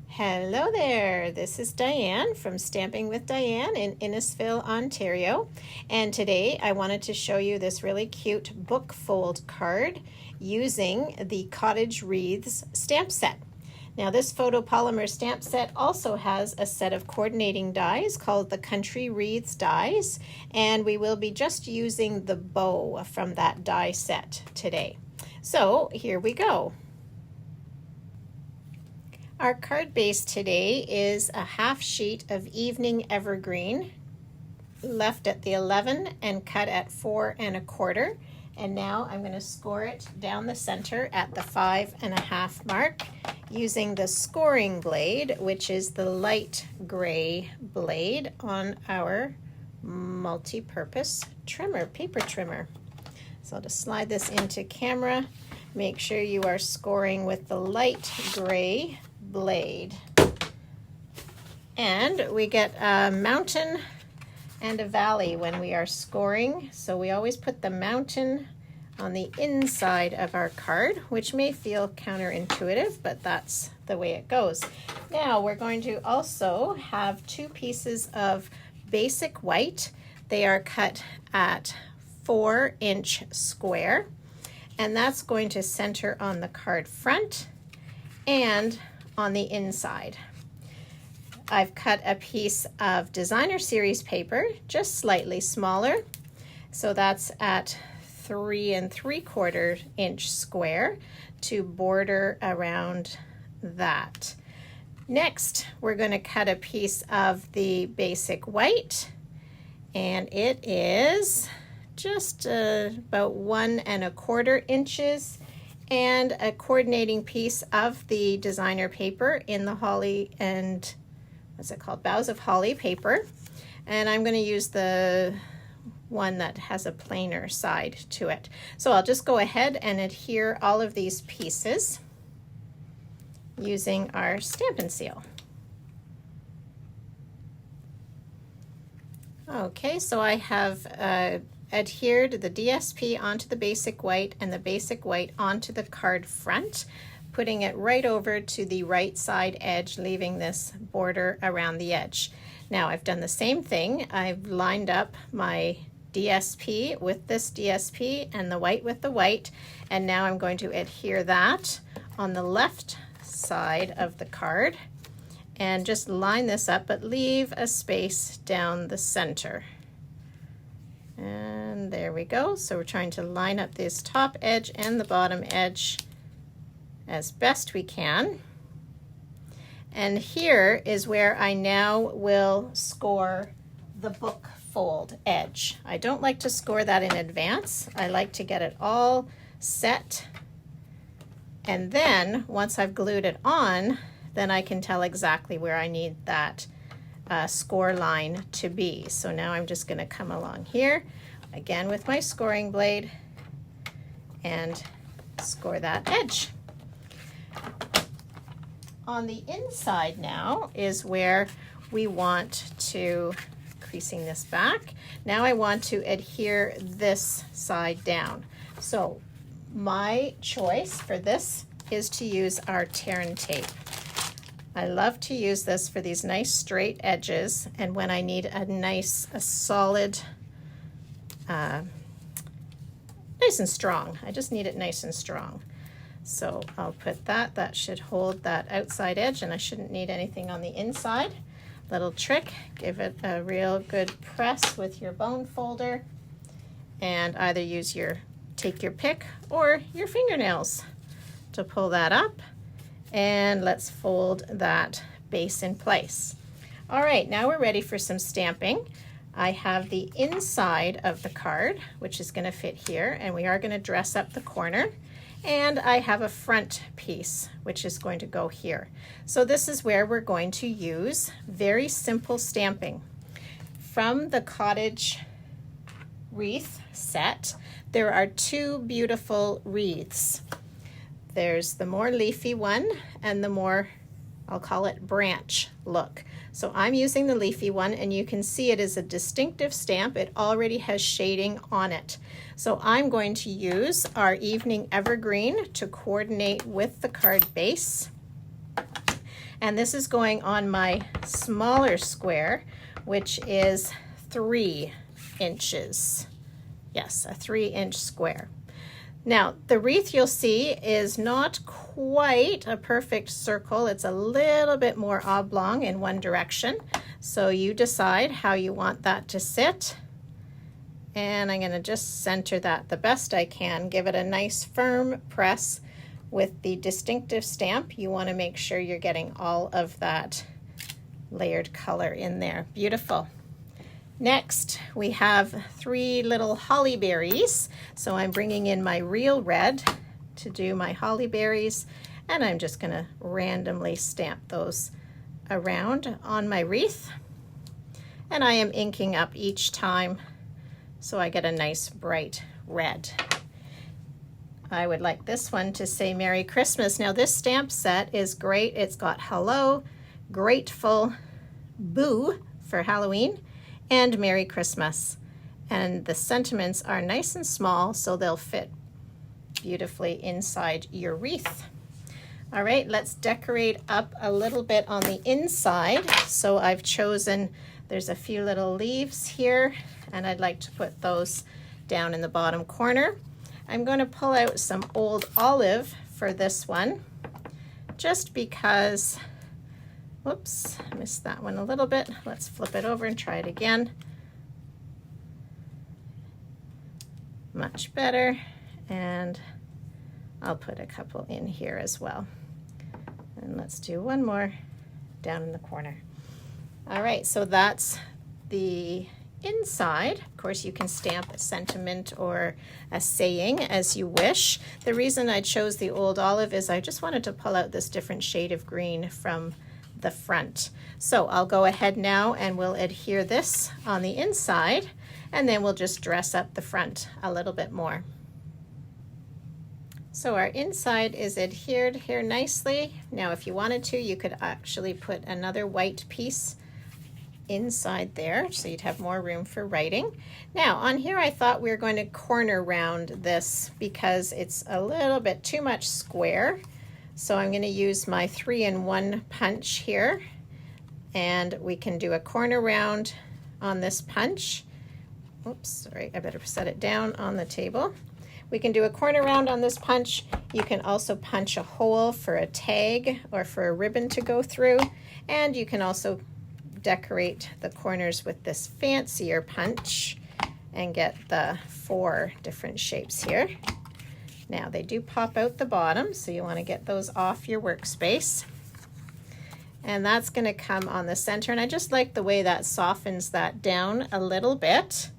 Hello there, this is Diane from Stamping with Diane in Innisfil, Ontario. And today I wanted to show you this really cute book fold card using the Cottage Wreaths stamp set. Now this photopolymer stamp set also has a set of coordinating dies called the Country Wreaths dies, and we will be just using the bow from that die set today. So here we go. Our card base today is a half sheet of evening evergreen, left at the 11 and cut at 4 1/4. And now I'm going to score it down the center at the 5 1/2 mark using the scoring blade, which is the light gray blade on our multi-purpose trimmer, paper trimmer. So I'll just slide this into camera. Make sure you are scoring with the light gray blade. And we get a mountain and a valley when we are scoring, so we always put the mountain on the inside of our card, which may feel counterintuitive, but that's the way it goes. Now we're going to also have 2 pieces of basic white. They are cut at 4-inch square, and that's going to center on the card front and on the inside. I've cut a piece of designer series paper, just slightly smaller. So that's at 3 3/4 inch square to border around that. Next, we're going to cut a piece of the basic white, and it is just about 1 1/4 inches, and a coordinating piece of the designer paper in the holly and what's it called, Boughs of holly paper. And I'm going to use the one that has a plainer side to it. So I'll just go ahead and adhere all of these pieces using our Stampin' Seal. Okay, so I have adhered the DSP onto the basic white and the basic white onto the card front, putting it right over to the right side edge, leaving this border around the edge. Now I've done the same thing. I've lined up my DSP with this DSP and the white with the white, and now I'm going to adhere that on the left side of the card and just line this up, but leave a space down the center. And there we go. So we're trying to line up this top edge and the bottom edge as best we can. And here is where I now will score the book fold edge. I don't like to score that in advance. I like to get it all set. And then once I've glued it on, then I can tell exactly where I need that score line to be. So now I'm just going to come along here again with my scoring blade and score that edge. On the inside now is where we want to, creasing this back, now I want to adhere this side down. So my choice for this is to use our tear tape. I love to use this for these nice straight edges, and when I need a solid, nice and strong. I just need it nice and strong. So I'll put that should hold that outside edge, and I shouldn't need anything on the inside. Little trick, give it a real good press with your bone folder, and either take your pick or your fingernails to pull that up. And let's fold that base in place. All right, now we're ready for some stamping. I have the inside of the card, which is going to fit here, and we are going to dress up the corner. And I have a front piece, which is going to go here. So this is where we're going to use very simple stamping. From the Cottage wreath set, there are 2 beautiful wreaths. There's the more leafy one and the more, I'll call it branch look. So I'm using the leafy one, and you can see it is a distinctive stamp. It already has shading on it. So I'm going to use our evening evergreen to coordinate with the card base. And this is going on my smaller square, which is 3 inches. Yes, a 3-inch square. Now, the wreath you'll see is not quite a perfect circle. It's a little bit more oblong in one direction. So you decide how you want that to sit. And I'm going to just center that the best I can. Give it a nice firm press with the distinctive stamp. You want to make sure you're getting all of that layered color in there. Beautiful. Next, we have 3 little holly berries. So I'm bringing in my real red to do my holly berries, and I'm just going to randomly stamp those around on my wreath. And I am inking up each time so I get a nice bright red. I would like this one to say Merry Christmas. Now this stamp set is great. It's got hello, grateful, boo for Halloween, and Merry Christmas. And the sentiments are nice and small, so they'll fit beautifully inside your wreath. All right, let's decorate up a little bit on the inside. So I've chosen, there's a few little leaves here, and I'd like to put those down in the bottom corner. I'm going to pull out some old olive for this one, just because, whoops, I missed that one a little bit. Let's flip it over and try it again. Much better. And I'll put a couple in here as well. And let's do one more down in the corner. All right, so that's the inside. Of course, you can stamp a sentiment or a saying as you wish. The reason I chose the old olive is I just wanted to pull out this different shade of green from the front. So I'll go ahead now and we'll adhere this on the inside, and then we'll just dress up the front a little bit more. So our inside is adhered here nicely. Now if you wanted to, you could actually put another white piece inside there so you'd have more room for writing. Now on here I thought we were going to corner round this because it's a little bit too much square. So I'm going to use my 3-in-1 punch here, and we can do a corner round on this punch. Oops, sorry, I better set it down on the table. We can do a corner round on this punch. You can also punch a hole for a tag or for a ribbon to go through, and you can also decorate the corners with this fancier punch and get the 4 different shapes here. Now they do pop out the bottom, so you want to get those off your workspace. And that's going to come on the center, and I just like the way that softens that down a little bit.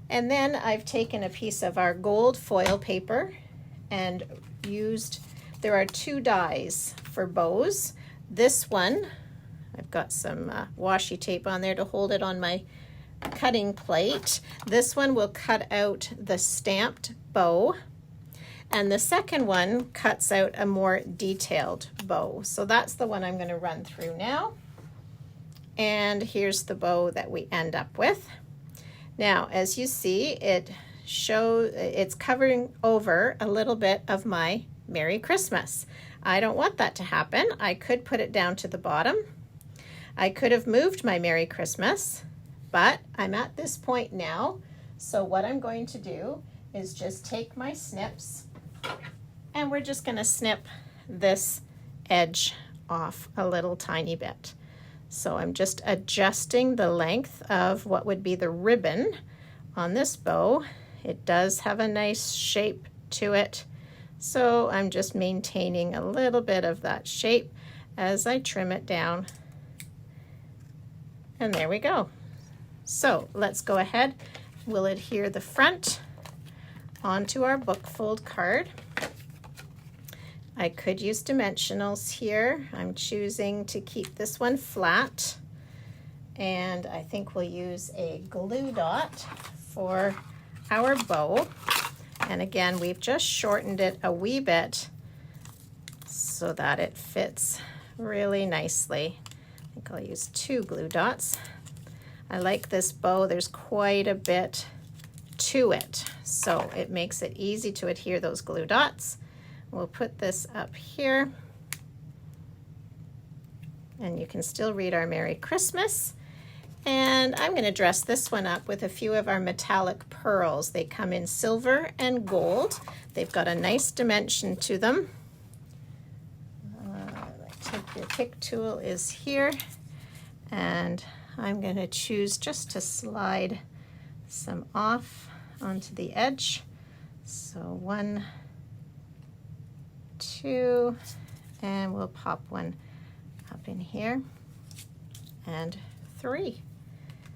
And then I've taken a piece of our gold foil paper and used, there are 2 dies for bows. This one, I've got some washi tape on there to hold it on my cutting plate. This one will cut out the stamped bow, and the second one cuts out a more detailed bow. So that's the one I'm going to run through now. And here's the bow that we end up with. Now, as you see, it's covering over a little bit of my Merry Christmas. I don't want that to happen. I could put it down to the bottom. I could have moved my Merry Christmas, but I'm at this point now. So what I'm going to do is just take my snips, and we're just going to snip this edge off a little tiny bit. So I'm just adjusting the length of what would be the ribbon on this bow. It does have a nice shape to it, so I'm just maintaining a little bit of that shape as I trim it down. And there we go. So let's go ahead. We'll adhere the front onto our book fold card. I could use dimensionals here. I'm choosing to keep this one flat, and I think we'll use a glue dot for our bow. And again, we've just shortened it a wee bit so that it fits really nicely. I think I'll use 2 glue dots. I like this bow. There's quite a bit to it, so it makes it easy to adhere those glue dots. We'll put this up here. And you can still read our Merry Christmas. And I'm going to dress this one up with a few of our metallic pearls. They come in silver and gold. They've got a nice dimension to them. Your pick tool is here, and I'm going to choose just to slide some off onto the edge. So 1, 2, and we'll pop one up in here, and 3.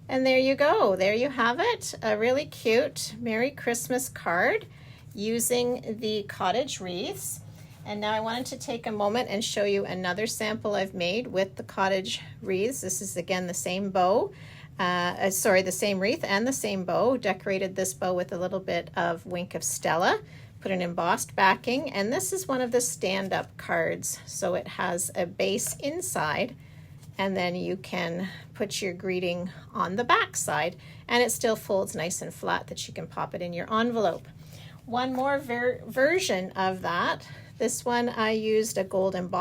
And there you go. There you have it. A really cute Merry Christmas card using the Cottage wreaths. And now I wanted to take a moment and show you another sample I've made with the Cottage wreaths. This is again the same bow, the same wreath and the same bow. Decorated this bow with a little bit of Wink of Stella, put an embossed backing, and this is one of the stand-up cards. So it has a base inside, and then you can put your greeting on the back side, and it still folds nice and flat that you can pop it in your envelope. One more version of that. This one I used a gold embossed